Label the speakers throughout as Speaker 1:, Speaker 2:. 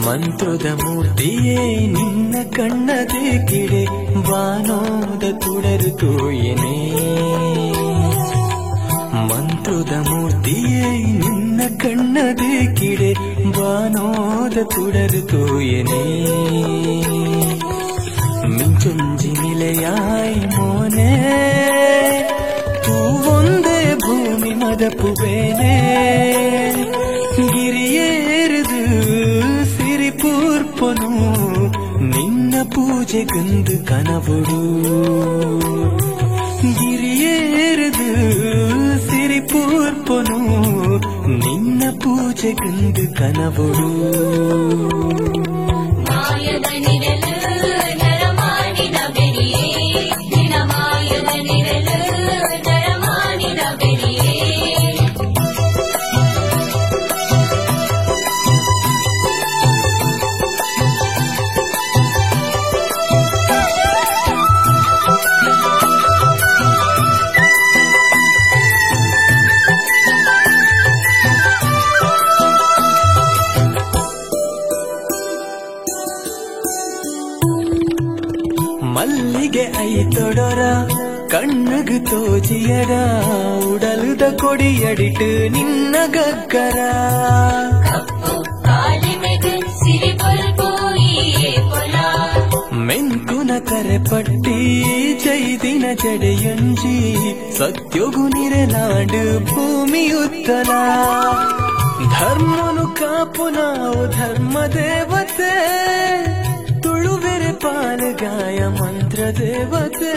Speaker 1: ಮಂತ್ರದ ಮೂರ್ತಿಯೇ ನಿನ್ನ ಕಣ್ಣದೇ ಕಿಡೆ ಬಾನೋದ ತುಡರು ತೋಯನೆ ಮಂತ್ರದ ಮೂರ್ತಿಯೇ ನಿನ್ನ ಕಣ್ಣದೇ ಕಿಡೆ ಬಾನೋದ ತುಡರು ತೋಯನೆ ಮಿಂಚೊಂಜಿ ನಿಲೆಯಾಯ್ ಮೋನೆ ತೂವೊಂದೇ ಭೂಮಿ ಮದಪುವೇನೆ ಗಿರಿಯೇರಿದು ಸಿರಿಪೂರ್ಪನು ನಿನ್ನ ಪೂಜೆಗಂದು ಕನವುಡು ಗಿರಿಯೇರಿದು ಸಿರಿಪೂರ್ಪನು ನಿನ್ನ ಪೂಜೆಗಂದು ಕನವುಡು ಮಲ್ಲಿಗೆ ಐತೊಡರ ಕಣ್ಣಗು ತೋಜಿಯರ ಉಡಲುದ ಕೊಡಿಯಡಿಟ್ಟು ನಿನ್ನ ಗಗ್ಗರ ಮೆಂಕುನ ಕರೆಪಟ್ಟಿ ಜೈದಿನ ಜಡೆಯೊಂಜಿ ಸತ್ಯೊಗು ನಿರೆನಾಡು ಭೂಮಿ ಉತ್ತಲ ಧರ್ಮನು ಕಾಪು ನಾವು ಧರ್ಮ ದೇವತೆ ತುಳುವೆರೆ ಪಾಲಗಾಯ ಮಂತ್ರ ದೇವತೆ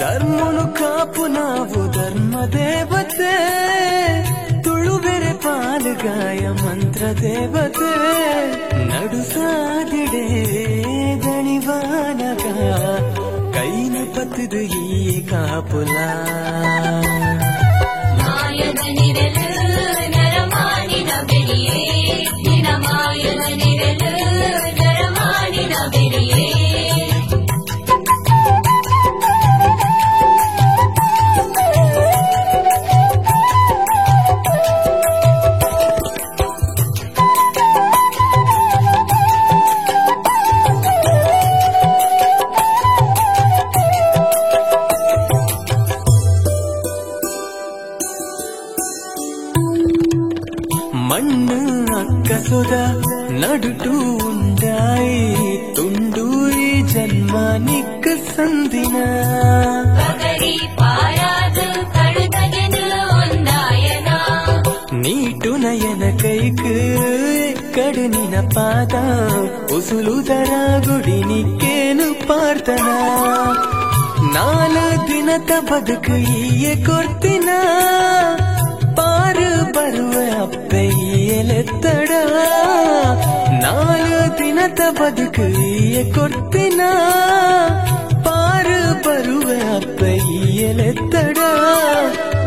Speaker 1: ಧರ್ಮನು ಕಾಪು ನಾವು ಧರ್ಮ ದೇವತೆ ತುಳುವೆರೆ ಪಾಲಗಾಯ ಮಂತ್ರ ದೇವತೆ ನಡು ಸಾದಿಡೆ ಗಣಿವಾನಗ ಕೈನು ಪತ್ತದು ಈ ಕಾಪುಲ ಮಣ್ಣು ಅಕ್ಕಸುದ ನಡುಟು ಉಂಡಾಯಿ ತುಂಡು ಈ ಜನ್ಮ ನಿಕ್ಕ ಸಂದಿನ ನೀಟು ನಯನ ಕೈಕು ಕಡು ನಿನ ಪಾದ ಉಸುಲುದರ ಗುಡಿ ನಿಕ್ಕೇನು ಪಾರ್ತನ ನಾಲ್ಕು ದಿನದ ಬದುಕು ಈಯೆ ಕೊಡ್ತಿನ ಪಾರು ಬರುವ ಅಪ್ಪೆಯಲೆತ್ತಡ ನಾಲ್ಕು ದಿನದ ಬದುಕು ಕೊಡ್ತಿನ ಪಾರು ಬರುವ ಅಪ್ಪೆಯಲೆತ್ತಡ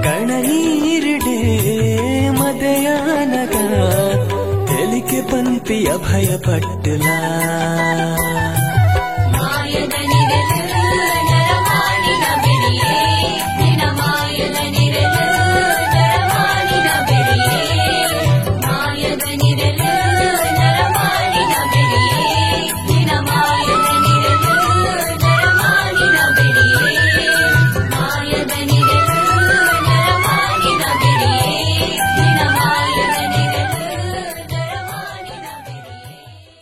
Speaker 1: ಕಣ ನೀರಿಡೆ ಮದಯಾನಗ ತೆಲಿಕೆ ಪಂಕ್ತಿಯ ಭಯಪಟ್ಟಲ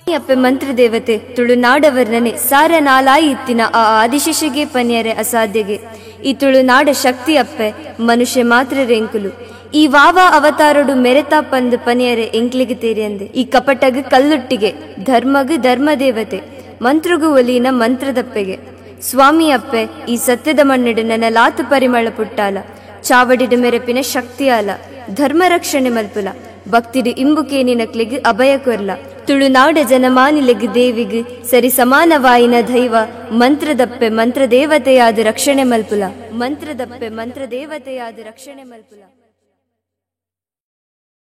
Speaker 2: ಅಪ್ಪೆ ಮಂತ್ರ ದೇವತೆ ತುಳುನಾಡವರ್ಣನೆ ಸಾರನಾಲಾಯಿ ಇತ್ತಿನ ಆ ಆದಿಶಿಶಿಗೆ ಪನ್ಯರೆ ಅಸಾಧ್ಯಗೆ ಈ ತುಳುನಾಡ ಶಕ್ತಿ ಅಪ್ಪೆ ಮನುಷ್ಯ ಮಾತ್ರ ರೆಂಕುಲು ಈ ವಾವ ಅವತಾರಡು ಮೆರೆತಾ ಪಂದು ಪನ್ಯರೆ ಎಂಕ್ಲಿಗೆ ತೇರಿಯಂದೆ ಈ ಕಪಟಗ್ ಕಲ್ಲುಟ್ಟಿಗೆ ಧರ್ಮಗ್ ಧರ್ಮ ದೇವತೆ ಮಂತ್ರಗು ಒಲಿನ ಮಂತ್ರದಪ್ಪೆಗೆ ಸ್ವಾಮಿ ಅಪ್ಪೆ ಈ ಸತ್ಯದ ಮಣ್ಣಿಡು ನನ್ನ ಲಾತು ಪರಿಮಳ ಪುಟ್ಟಾಲ ಚಾವಡಿಡು ಮೆರೆಪಿನ ಶಕ್ತಿಯಾಲ ಧರ್ಮ ರಕ್ಷಣೆ ಮಲ್ಪುಲ ಭಕ್ತಿಡು ಇಂಬುಕೇನಿನಕ್ಲಿಗ್ ಅಭಯ ಕೊರ್ಲ ತುಳುನಾಡ ಜನಮಾನಿಲೆಗ್ ದೇವಿಗ್ ಸರಿ ಸಮಾನವಾಯಿನ ದೈವ ಮಂತ್ರದಪ್ಪೆ ಮಂತ್ರ ದೇವತೆಯಾದ ರಕ್ಷಣೆ ಮಲ್ಪುಲ ಮಂತ್ರದಪ್ಪೆ ಮಂತ್ರ ದೇವತೆಯಾದ ರಕ್ಷಣೆ ಮಲ್ಪುಲ.